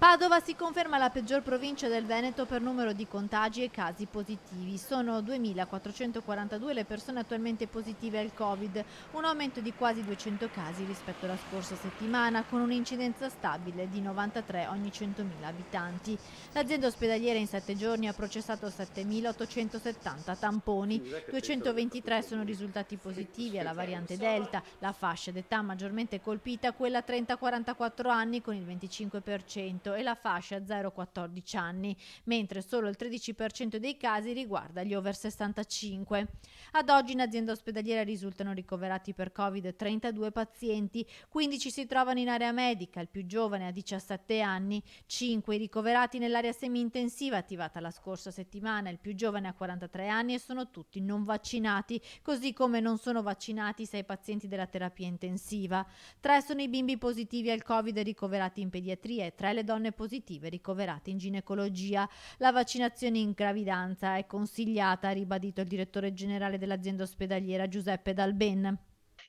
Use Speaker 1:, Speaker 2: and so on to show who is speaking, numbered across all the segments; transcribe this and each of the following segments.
Speaker 1: Padova si conferma la peggior provincia del Veneto per numero di contagi e casi positivi. Sono 2.442 le persone attualmente positive al Covid, un aumento di quasi 200 casi rispetto alla scorsa settimana, con un'incidenza stabile di 93 ogni 100.000 abitanti. L'azienda ospedaliera in 7 giorni ha processato 7.870 tamponi, 223 sono risultati positivi alla variante Delta, la fascia d'età maggiormente colpita è quella 30-44 anni con il 25% e la fascia 0-14 anni, mentre solo il 13% dei casi riguarda gli over 65. Ad oggi in azienda ospedaliera risultano ricoverati per Covid 32 pazienti, 15 si trovano in area medica, il più giovane ha 17 anni, 5 i ricoverati nell'area semi-intensiva attivata la scorsa settimana, il più giovane ha 43 anni e sono tutti non vaccinati, così come non sono vaccinati 6 pazienti della terapia intensiva. 3 sono i bimbi positivi al Covid ricoverati in pediatria e 3 le donne positive ricoverate in ginecologia. La vaccinazione in gravidanza è consigliata, ha ribadito il direttore generale dell'azienda ospedaliera Giuseppe Dalben.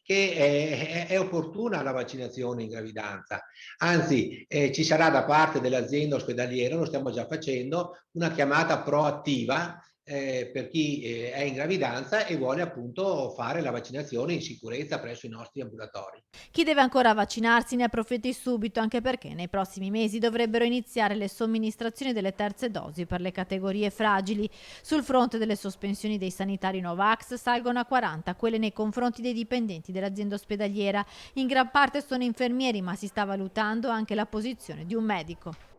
Speaker 2: Che è opportuna la vaccinazione in gravidanza, anzi ci sarà da parte dell'azienda ospedaliera, lo stiamo già facendo, una chiamata proattiva per chi è in gravidanza e vuole appunto fare la vaccinazione in sicurezza presso i nostri ambulatori.
Speaker 1: Chi deve ancora vaccinarsi ne approfitti subito, anche perché nei prossimi mesi dovrebbero iniziare le somministrazioni delle terze dosi per le categorie fragili. Sul fronte delle sospensioni dei sanitari Novax salgono a 40 quelle nei confronti dei dipendenti dell'azienda ospedaliera. In gran parte sono infermieri, ma si sta valutando anche la posizione di un medico.